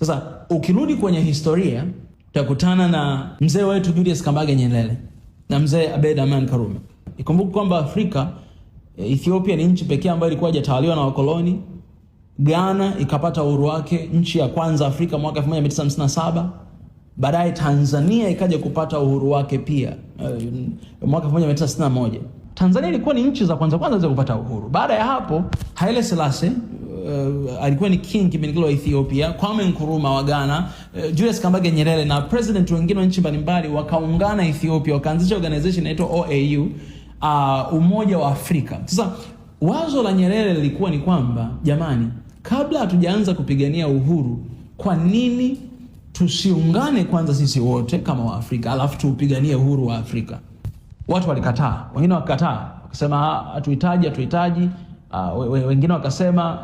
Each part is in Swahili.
Sasa ukirudi kwenye historia utakutana na mzee wetu Julius Kambarage Nyerere na mzee Abeid Amani Karume. Ikumbuke kwamba Afrika, Ethiopia ni nchi pekee ambayo ilikuwa haijatawaliwa na wakoloni. Ghana ikapata uhuru wake, nchi ya kwanza Afrika, mwaka 1957. Baadaye Tanzania ikaja kupata uhuru wake pia mwaka 1961. Tanzania ilikuwa ni nchi za kwanza za kupata uhuru. Baada ya hapo Haile Selassie alikuwa ni king kipindi wa Ethiopia, Kwame Nkrumah wa Ghana, Julius Kambarage Nyerere na president wengine wa nchi mbalimbali wakaungana Ethiopia, wakaanzisha organization inaitwa OAU, Umoja wa Afrika. Sasa wazo la Nyerere lilikuwa ni kwamba, jamani, kabla hatujaanza kupigania uhuru, kwa nini tusiungane kwanza sisi wote kama wa Afrika alafu tupiganie uhuru wa Afrika? Watu walikataa, wengine wakakataa, wakasema hatuhitaji. Wengine wakasema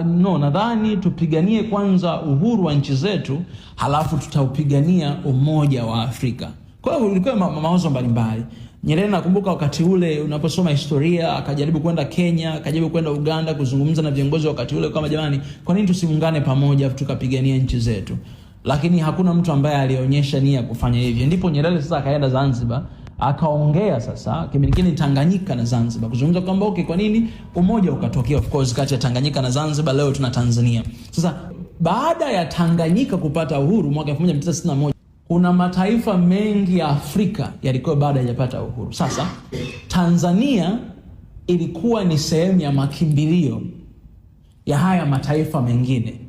no, nadhani tupiganie kwanza uhuru wa nchi zetu halafu tutaupigania umoja wa Afrika. Kwa hiyo ilikuwa mawazo mbalimbali. Nyerere, nakumbuka wakati ule unaposoma historia, akajaribu kwenda Kenya, akajaribu kwenda Uganda kuzungumza na viongozi wakati ule kama, jamani, kwa nini tusiungane pamoja tukapigania nchi zetu? Lakini hakuna mtu ambaye alionyesha nia kufanya hivyo. Ndipo Nyerere sasa akaenda Zanzibar, akaongea sasa kipindi Tanganyika na Zanzibar, kuzungumza kwamba okay, kwa nini umoja ukatokea, of course, kati ya Tanganyika na Zanzibar, leo tuna Tanzania. Sasa baada ya Tanganyika kupata uhuru mwaka 1961, kuna mataifa mengi ya Afrika yalikuwa baada hajapata uhuru. Sasa Tanzania ilikuwa ni sehemu ya makimbilio ya haya mataifa mengine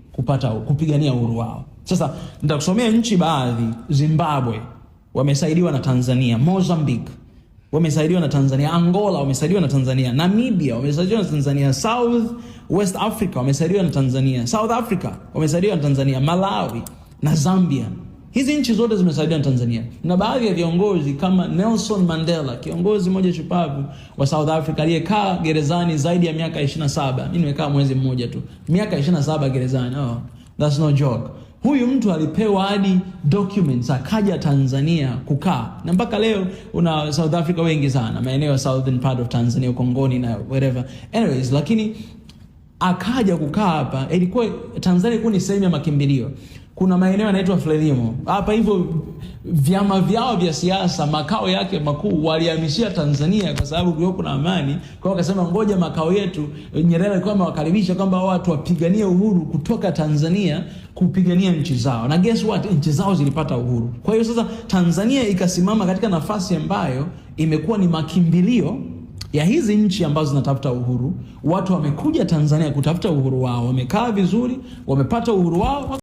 kupigania uhuru wao. Sasa nitakusomea nchi baadhi. Zimbabwe wamesaidiwa na Tanzania, Mozambique wamesaidiwa na Tanzania, Angola wamesaidiwa na Tanzania, Namibia wamesaidiwa na Tanzania, South West Africa wamesaidiwa na Tanzania, South Africa wamesaidiwa na Tanzania, Malawi na Zambia. Hizi nchi zote zimesaidiwa na Tanzania. Na baadhi ya viongozi kama Nelson Mandela, kiongozi mmoja shupavu wa South Africa aliyekaa gerezani zaidi ya miaka 27. Mimi nimekaa mwezi mmoja tu. Miaka 27 gerezani. Oh, that's no joke. Huyu mtu alipewa hadi documents akaja Tanzania kukaa. Na mpaka leo una South Africa wengi sana, maeneo ya southern part of Tanzania, Kongoni na wherever. Anyways, lakini akaja kukaa hapa. Ilikuwa Tanzania ilikuwa ni sehemu ya makimbilio. Kuna maeneo yanaitwa Frelimo. Hapa hivyo vyama vyao vya siasa makao yake makuu walihamishia Tanzania kwa sababu kulikuwa kuna amani. Kwa hiyo wakasema ngoja makao yetu. Nyerere alikuwa amewakaribisha kwamba watu wapiganie uhuru kutoka Tanzania kupigania nchi zao. Na guess what? Nchi zao zilipata uhuru. Kwa hiyo sasa Tanzania ikasimama katika nafasi ambayo imekuwa ni makimbilio ya hizi nchi ambazo zinatafuta uhuru. Watu wamekuja Tanzania kutafuta uhuru wao, wamekaa vizuri, wamepata uhuru wao.